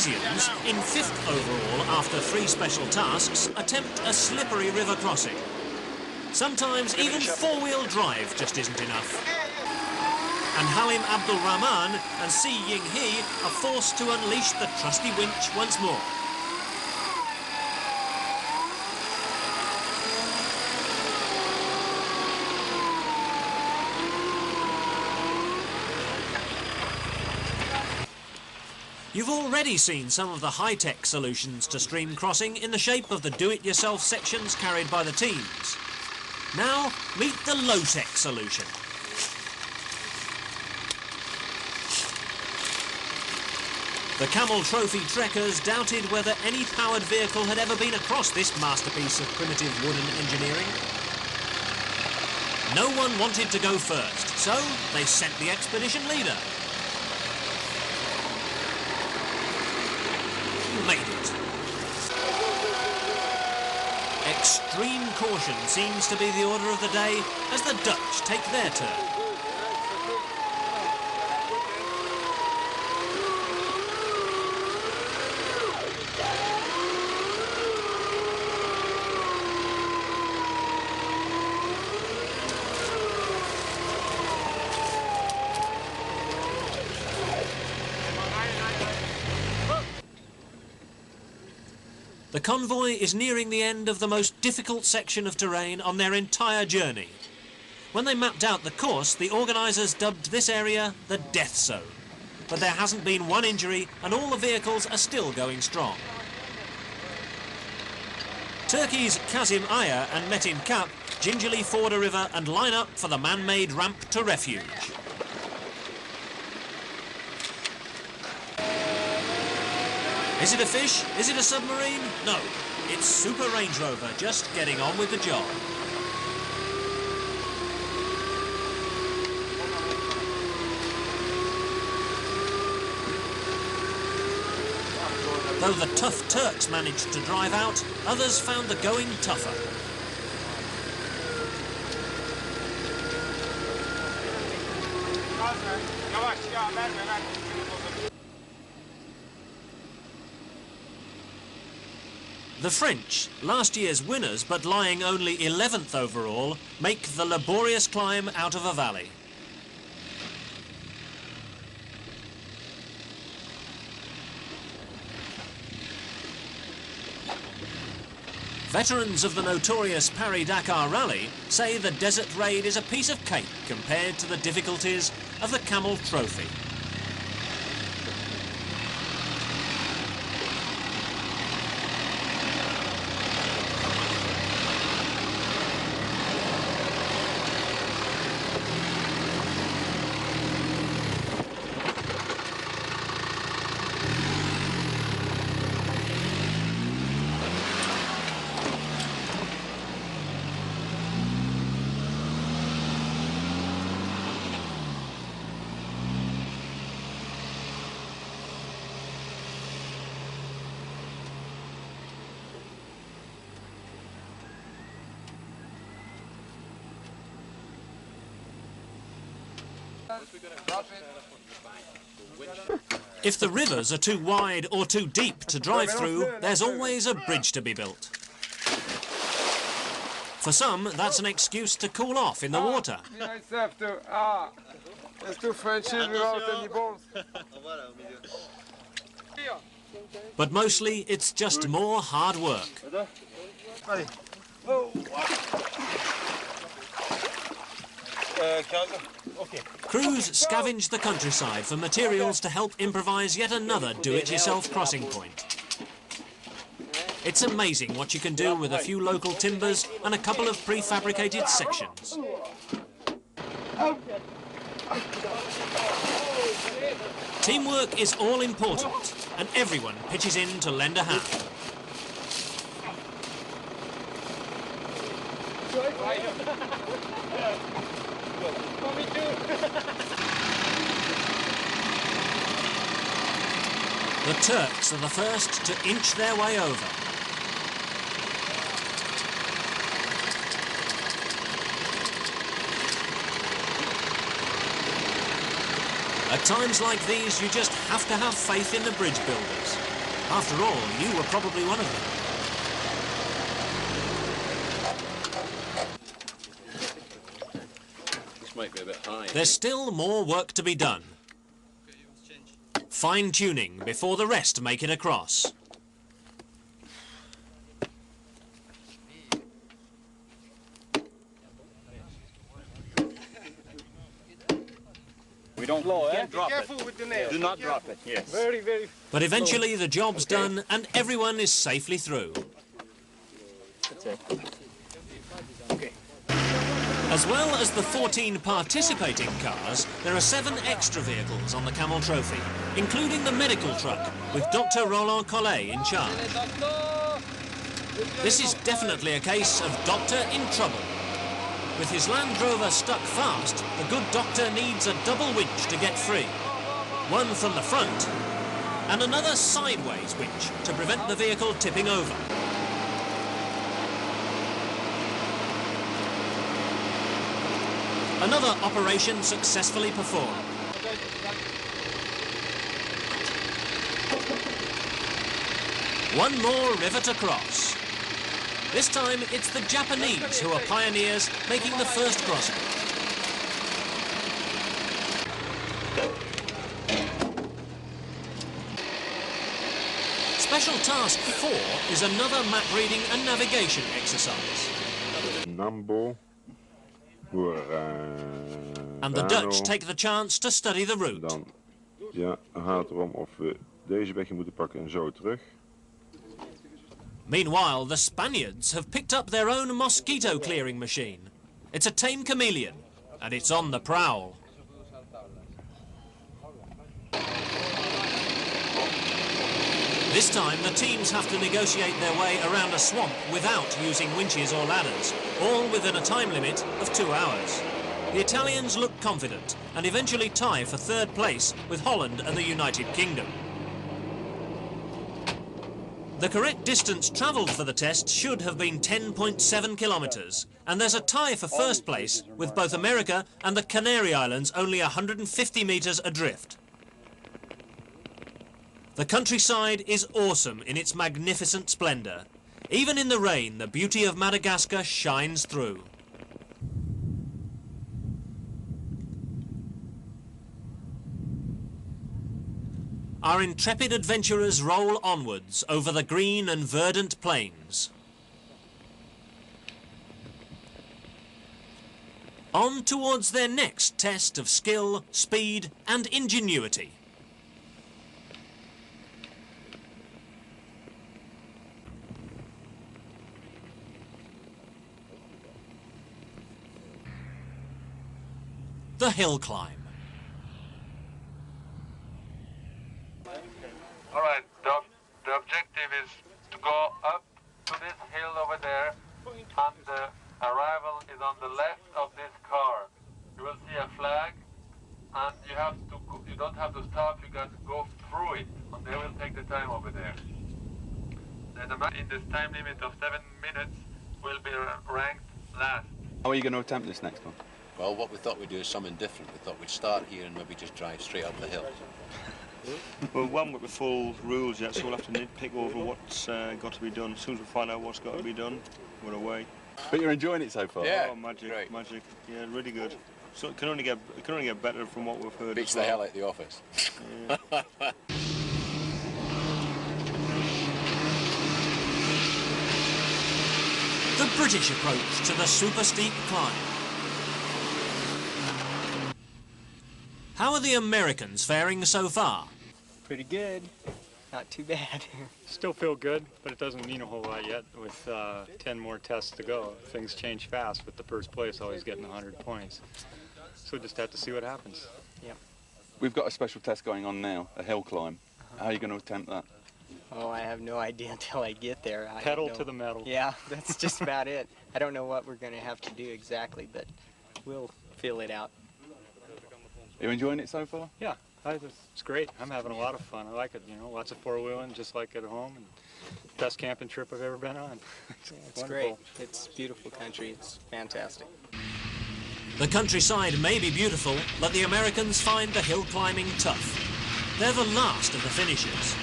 Indonesians, in 5th overall after 3 special tasks, attempt a slippery river crossing. Sometimes even 4-wheel drive just isn't enough. And Halim Abdul Rahman and Si Ying Hee are forced to unleash the trusty winch once more. You've already seen some of the high-tech solutions to stream crossing in the shape of the do-it-yourself sections carried by the teams. Now, meet the low-tech solution. The Camel Trophy trekkers doubted whether any powered vehicle had ever been across this masterpiece of primitive wooden engineering. No one wanted to go first, so they sent the expedition leader. Made it. Extreme caution seems to be the order of the day as the Dutch take their turn. The convoy is nearing the end of the most difficult section of terrain on their entire journey. When they mapped out the course, the organisers dubbed this area the death zone. But there hasn't been one injury and all the vehicles are still going strong. Turkey's Kazim Aya and Metin Kap gingerly ford a river and line up for the man-made ramp to refuge. Is it a fish? Is it a submarine? No, it's Super Range Rover just getting on with the job. Though the tough Turks managed to drive out, others found the going tougher. The French, last year's winners but lying only 11th overall, make the laborious climb out of a valley. Veterans of the notorious Paris-Dakar Rally say the desert raid is a piece of cake compared to the difficulties of the Camel Trophy. If the rivers are too wide or too deep to drive through, there's always a bridge to be built. For some, that's an excuse to cool off in the water. It's too Frenchy without any balls. But mostly, it's just more hard work. Crews scavenge the countryside for materials to help improvise yet another do-it-yourself crossing point. It's amazing what you can do with a few local timbers and a couple of prefabricated sections. Teamwork is all important, and everyone pitches in to lend a hand. The Turks are the first to inch their way over. At times like these, you just have to have faith in the bridge builders. After all, you were probably one of them. This might be a bit high. There's still more work to be done. Fine-tuning before the rest make it across. We don't blow, eh? Be careful with the nails. Do not drop it, yes. Very, very... But eventually the job's done and everyone is safely through. That's it. Okay. As well as the 14 participating cars, there are 7 extra vehicles on the Camel Trophy, including the medical truck with Dr. Roland Collet in charge. This is definitely a case of Doctor in trouble. With his Land Rover stuck fast, the good doctor needs a double winch to get free. One from the front and another sideways winch to prevent the vehicle tipping over. Another operation successfully performed. One more river to cross. This time it's the Japanese who are pioneers making the first crossing. Special Task 4 is another map reading and navigation exercise. Nambo. And the Dutch take the chance to study the route. Dan gaat het erom of we deze weg moeten pakken en zo terug. Meanwhile, the Spaniards have picked up their own mosquito clearing machine. It's a tame chameleon, and it's on the prowl. This time, the teams have to negotiate their way around a swamp without using winches or ladders, all within a time limit of 2 hours. The Italians look confident and eventually tie for 3rd place with Holland and the United Kingdom. The correct distance travelled for the test should have been 10.7 kilometres, and there's a tie for 1st place with both America and the Canary Islands only 150 metres adrift. The countryside is awesome in its magnificent splendour. Even in the rain, the beauty of Madagascar shines through. Our intrepid adventurers roll onwards over the green and verdant plains. On towards their next test of skill, speed and ingenuity. The hill climb. All right, the objective is to go up to this hill over there, and the arrival is on the left of this car. You will see a flag, and you don't have to stop, you got to go through it, and they will take the time over there. And the man in this time limit of 7 minutes will be ranked last. How are you going to attempt this next one? Well, what we thought we'd do is something different. We thought we'd start here and maybe just drive straight up the hill. Well, we haven't got the full rules yet, so we'll have to nitpick over what's got to be done. As soon as we find out what's got to be done, we're away. But you're enjoying it so far? Yeah. Oh, magic, great. magic. Yeah, really good. So it can only get better from what we've heard. Beats as well. the hell out of the office. Yeah. The British approach to the super steep climb. How are the Americans faring so far? Pretty good. Not too bad. Still feel good, but it doesn't mean a whole lot yet. With 10 more tests to go, things change fast, with the first place always getting 100 points. So just have to see what happens. Yep. We've got a special test going on now, a hill climb. How are you going to attempt that? Oh, I have no idea until I get there. I Pedal don't to know. the metal. Yeah, that's just about it. I don't know what we're going to have to do exactly, but we'll feel it out. Are you enjoying it so far? Yeah, it's great. I'm having a lot of fun. I like it, you know, lots of four-wheeling, just like at home. And best camping trip I've ever been on. It's great. It's beautiful country. It's fantastic. The countryside may be beautiful, but the Americans find the hill climbing tough. They're the last of the finishers,